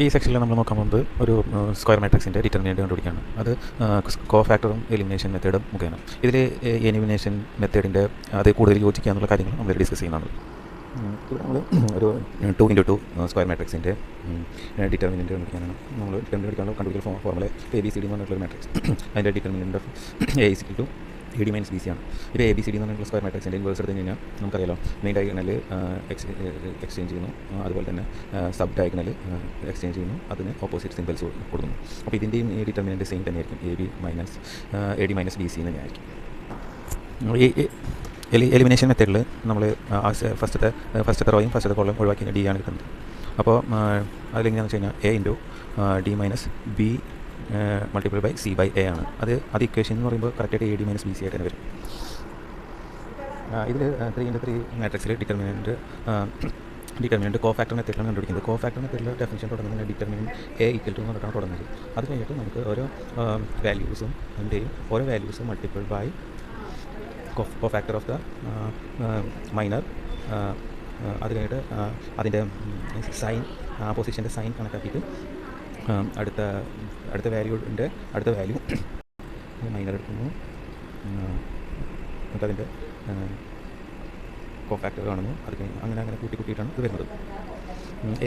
ഈ സെക്ഷനിൽ നമ്മൾ നോക്കാൻ പോകുന്നത് ഒരു സ്ക്വയർ മാട്രിക്സിൻ്റെ ഡിറ്റർമിനൻ്റ് കണ്ടുപിടിക്കുകയാണ്. അത് കോഫാക്ടറും എലിമിനേഷൻ മെത്തേഡും മുഖേന. ഇതിൽ എലിമിനേഷൻ മെത്തേഡിൻ്റെ അത് കൂടുതൽ യോജിക്കുക എന്നുള്ള കാര്യങ്ങൾ നമ്മൾ ഡിസ്കസ് ചെയ്യുന്നതാണ്. ഇവിടെ നമ്മൾ ഒരു 2x2 സ്ക്വയർ മാട്രിക്സിൻ്റെ ഡിറ്റർമിനൻ്റ് കണ്ടുപിടിക്കാനാണ്. നമ്മൾ ഡിറ്റർമിനൻ്റ് കണ്ടുപിടിക്കുന്ന ഫോർമുല ABCD എന്ന് പറഞ്ഞിട്ടുള്ള മാട്രിക്സ്. അതിൻ്റെ determinant of A AD - BC ആണ്. ഇത് ABCD എന്ന് പറഞ്ഞിട്ടുള്ള സ്ക്വയർ മാട്രിക്സിൻ്റെ ഇൻവേഴ്സ് എടുത്ത് കഴിഞ്ഞാൽ നമുക്കറിയാലോ, മെയിൻ ഡയഗണൽ എക്സ്ചേഞ്ച് ചെയ്യുന്നു, അതുപോലെ തന്നെ സബ് ഡയഗണൽ എക്സ്ചേഞ്ച് ചെയ്യുന്നു, അതിന് ഓപ്പോസിറ്റ് സിംബൽസ് കൊടുക്കുന്നു. അപ്പോൾ ഇതിൻ്റെയും ഈ ഡിറ്റർമിനൻ്റ് സെയിം തന്നെയായിരിക്കും, AD - BC എന്ന് തന്നെയായിരിക്കും. ഈ എലിമിനേഷൻ മെത്തേഡിൽ നമ്മൾ ഫസ്റ്റത്തെ റോയും ഫസ്റ്റത്തെ കോളം ഒഴിവാക്കി D ആണ് കിട്ടുന്നത്. അപ്പോൾ അതിലെങ്ങനെയാണെന്ന് വെച്ച് കഴിഞ്ഞാൽ AD - B multiple by C/A ആണ്. അത് ഇക്വേഷൻ എന്ന് പറയുമ്പോൾ കറക്റ്റായിട്ട് AD - BC ആയിട്ട് തന്നെ വരും. ഇതിൽ 3x3 മാട്രിക്സിൽ ഡിറ്റർമിനൻ്റ് കോഫാക്ടർ മെത്തേഡിലാണ് കണ്ടുപിടിക്കുന്നത്. കോഫാക്ടർ മെത്തേഡിൽ ഡെഫിനിഷൻ തുടങ്ങുന്നത് ഡിറ്റർമിനൻ്റ് A = എന്ന് പറഞ്ഞിട്ടാണ് തുടങ്ങുന്നത്. അത് കഴിഞ്ഞിട്ട് നമുക്ക് ഓരോ വാല്യൂസും multiple by cofactor of the minor. അത് കഴിഞ്ഞിട്ട് അതിൻ്റെ സൈൻ, പൊസിഷൻ്റെ സൈൻ കണക്കാക്കിയിട്ട് അടുത്ത വാല്യൂ മൈനർ എടുക്കുന്നു, എന്നിട്ട് അതിൻ്റെ കോഫാക്ടർ കാണുന്നു. അത് കഴിഞ്ഞ് അങ്ങനെ കൂട്ടിയിട്ടാണ് ഇത് വരുന്നത്.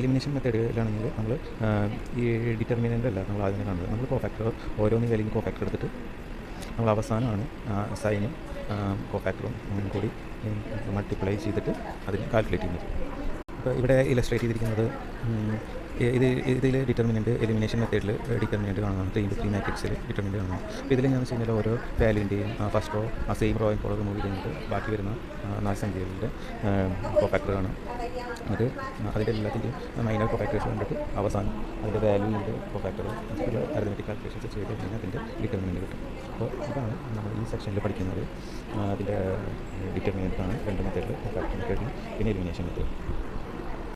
എലിമിനേഷൻ മെത്തേഡിലാണെങ്കിൽ നമ്മൾ ഈ ഡിറ്റർമിനൻ്റ് അല്ല നമ്മൾ ആദ്യം കാണുന്നത്. നമ്മൾ കോഫാക്ടർ ഓരോന്ന് വാല്യൂ കോഫാക്ടർ എടുത്തിട്ട് നമ്മൾ അവസാനമാണ് സൈനും കോഫാക്ടറും കൂടി മൾട്ടിപ്ലൈ ചെയ്തിട്ട് അതിന് കാൽക്കുലേറ്റ് ചെയ്യുന്നത്. അപ്പോൾ ഇവിടെ ഇലസ്ട്രേറ്റ് ചെയ്തിരിക്കുന്നത് ഇതിൽ ഡിറ്റർമിനൻ്റ് എലിമിനേഷൻ മെത്തേഡിൽ ഡിറ്റർമിനൻ്റ് കാണുന്നതാണ്. 3x3 മാട്രിക്സിൽ ഡിറ്റർമിനൻ്റ് കാണുന്നത്. അപ്പോൾ ഇതിൽ ഞാൻ വെച്ച് കഴിഞ്ഞാൽ ഓരോ വാല്യൂൻ്റെയും ഫസ്റ്റ് റോ സെയിം റോയും കോളം റിമൂവ് ചെയ്തിട്ട് ബാക്കി വരുന്ന 4 സംഖ്യകളുടെ കോഫാക്ടർ കാണാം. അത് അതിൻ്റെ എല്ലാത്തിൻ്റെയും മൈനർ കോഫാക്ടേഴ്സ് കണ്ടിട്ട് അവസാനം അതിൻ്റെ വാല്യൂൻ്റെ കോഫാക്ടർ അരിത്മെറ്റിക് കാൽക്കുലേഷൻസ് ചെയ്ത് കഴിഞ്ഞാൽ അതിൻ്റെ ഡിറ്റർമിനൻ്റ് കിട്ടും. അപ്പോൾ ഇതാണ് നമ്മൾ ഈ സെക്ഷനിൽ പഠിക്കുന്നത്. അതിൻ്റെ ഡിറ്റർമിനൻ്റ് ആണ് 2 മെത്തേഡിൽ, കോഫാക്ടർ മെത്തേഡിൽ പിന്നെ എലിമിനേഷൻ മെത്തേഡ്.